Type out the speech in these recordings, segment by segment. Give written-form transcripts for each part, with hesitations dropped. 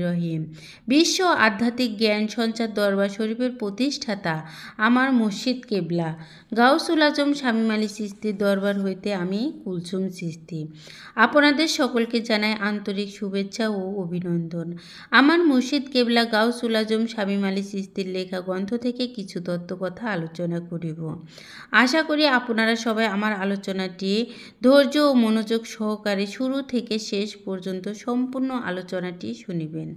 রহিম। বিশ্ব আধ্যাত্মিক জ্ঞান সঞ্চার দরবার শরীফের প্রতিষ্ঠাতা আমার মুর্শিদ কেবলা গাউসুল আজম শামীম আলী চিশতির দরবার হইতে আমি কুলসুম চিশতি আপনাদের সকলকে জানাই আন্তরিক শুভেচ্ছা ও অভিনন্দন। আমার মুর্শিদ কেবলা গাউসুল আজম শামীম আলী চিশতির লেখা গ্রন্থ থেকে কিছু তত্ত্বকথা আলোচনা করিব। আশা করি আপনারা সবাই আমার আলোচনাটি ধৈর্য ও মনোযোগ সহকারে শুরু থেকে শেষ পর্যন্ত সম্পূর্ণ আলোচনাটি শুনিবেন।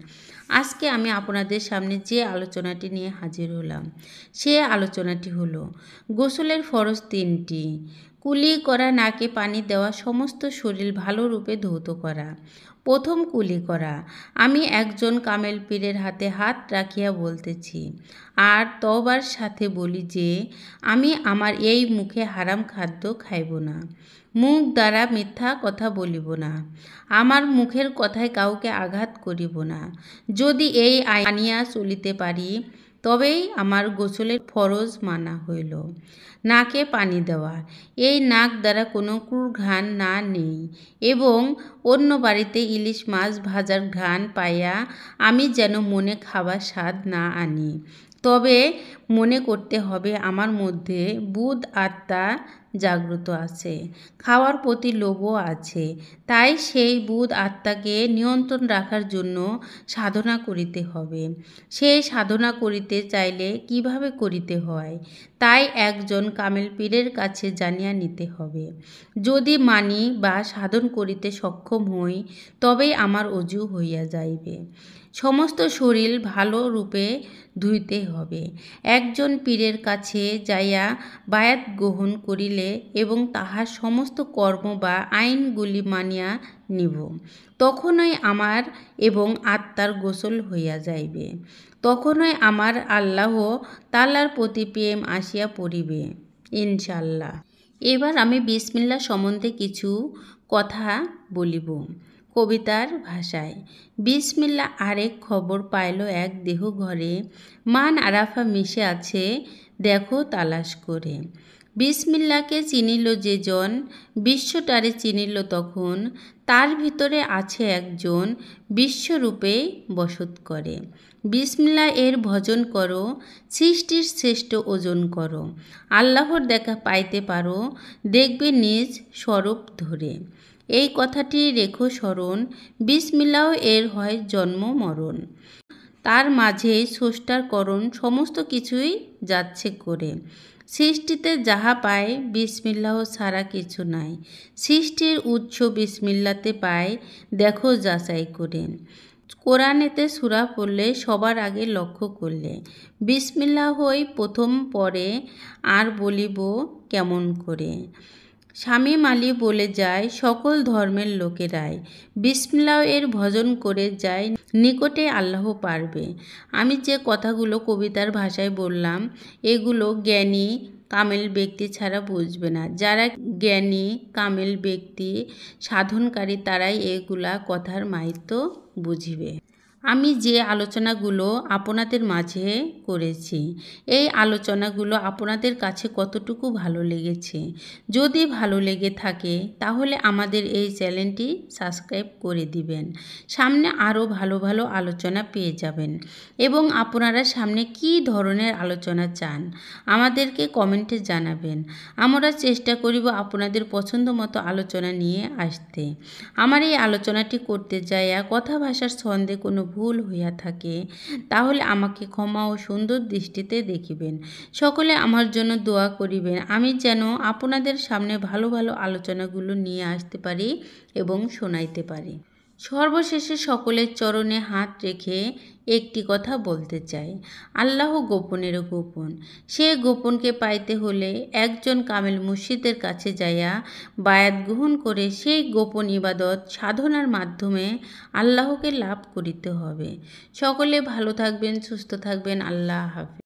আজকে আমি আপনাদের সামনে যে আলোচনাটি নিয়ে হাজির হলাম সে আলোচনাটি হলো গোসলের ফরজ 3টি। কুলি করা, নাকে পানি দেওয়া, সমস্ত শরীর ভালো রূপে ধৌত করা। প্রথম, কুলি করা। আমি একজন কামেল পীরের হাতে হাত রাখিয়া বলতেছি আর তওবার সাথে বলি যে আমি আমার এই মুখে হারাম খাদ্য খাইব না, মুখ দ্বারা মিথ্যা কথা বলিব না, আমার মুখের কথায় কাউকে আঘাত করিব না। যদি এই আইন মানিয়া চলিতে পারি তবেই আমার গোসলের ফরজ মানা হইল। নাকে পানি দেওয়া। এই নাক দ্বারা কোনো কুঘ্রাণ না নেই এবং অন্য বাড়িতে ইলিশ মাছ ভাজার ঘ্রাণ পাইয়া আমি যেন মনে খাবার স্বাদ না আনি। তবে মনে করতে হবে আমার মধ্যে বুধ আত্মা জাগ্রত আছে, খাওয়ার প্রতি লোভও আছে। তাই সেই বুধ আত্মাকে নিয়ন্ত্রণ রাখার জন্য সাধনা করিতে হবে। সেই সাধনা করিতে চাইলে কিভাবে করিতে হয় তাই একজন কামেল পীরের কাছে জানিয়া নিতে হবে। যদি মানি বা সাধন করিতে সক্ষম হই তবেই আমার অজু হইয়া যাইবে। সমস্ত শরীর ভালো রূপে ধুইতে হবে। একজন পীরের কাছে যাইয়া বায়াত গ্রহণ করিলে এবং তাহার সমস্ত কর্ম বা আইনগুলি মানিয়া নিব, তখনই আমার এবং আত্মার গোসল হইয়া যাইবে। তখনই আমার আল্লাহ তাআলার প্রতি প্রেম আসিয়া পড়িবে ইনশাআল্লাহ। এবার আমি বিসমিল্লাহ সম্বন্ধে কিছু কথা বলিব কবিতার ভাষায়। বিসমিল্লাহ আরেক খবর পাইল এক দেহ ঘরে, মান আরাফা মিশে আছে দেখো তালাশ করে। বিসমিল্লাহকে চিনিল যে জন, বিশ্বটারে চিনিল তখন, তার ভিতরে আছে একজন বিশ্বরূপে বসত করে। বিসমিল্লাহ এর ভজন করো, সৃষ্টির শ্রেষ্ঠ ওজন করো, আল্লাহর দেখা পাইতে পারো, দেখবে নিজ স্বরূপ ধরে। এই কথাটি রেখো স্মরণ, বিসমিল্লাহ এর হয় জন্ম মরণ। তার মাঝেই স্রষ্টার করণ, সমস্ত কিছুই যাচ্ছে করে। সৃষ্টিতে যাহা পায় বিসমিল্লাহ ছাড়া কিছু নাই। সৃষ্টির উৎস বিসমিল্লাতে পায়, দেখো যাচাই করে। কোরআনেতে সূরা পড়লে সবার আগে লক্ষ্য করলে বিসমিল্লাহই প্রথম পড়ে, আর বলিব কেমন করে। শামীম আলী বলে যায় সকল ধর্মের লোকেরাই বিসমিল্লাহ এর ভজন করে যায়, নিকটে আল্লাহ পারবে। আমি যে কথাগুলো কবিতার ভাষায় বললাম এগুলো জ্ঞানী কামেল ব্যক্তি ছাড়া বুঝবে না। যারা জ্ঞানী কামেল ব্যক্তি সাধনকারী তারাই এগুলা কথার মাহাত্ম্য বুঝিবে। আমি যে আলোচনাগুলো আপনাদের মাঝে করেছি এই আলোচনাগুলো আপনাদের কাছে কতটুকু ভালো লেগেছে, যদি ভালো লেগে থাকে তাহলে আমাদের এই চ্যানেলটি সাবস্ক্রাইব করে দিবেন। সামনে আরও ভালো ভালো আলোচনা পেয়ে যাবেন এবং আপনারা সামনে কী ধরনের আলোচনা চান আমাদেরকে কমেন্টে জানাবেন। আমরা চেষ্টা করিব আপনাদের পছন্দ মতো আলোচনা নিয়ে আসতে। আমার এই আলোচনাটি করতে যাইয়া কথা ভাষার ছন্দে কোনো ভুল হইয়া থাকে তাহলে আমাকে ক্ষমা ও সুন্দর দৃষ্টিতে দেখিবেন। সকলে আমার জন্য দোয়া করিবেন আমি যেন আপনাদের সামনে ভালো ভালো আলোচনাগুলো নিয়ে আসতে পারি এবং শোনাইতে পারি। সর্বশেষে সকলের চরণে হাত রেখে একটি কথা বলতে চাই, আল্লাহ গোপনেরও গোপন। সে গোপনকে পাইতে হলে একজন কামেল মুর্শিদের কাছে যাইয়া বায়াত গ্রহণ করে সেই গোপন ইবাদত সাধনার মাধ্যমে আল্লাহকে লাভ করিতে হবে। সকলে ভালো থাকবেন, সুস্থ থাকবেন। আল্লাহ হাফেজ।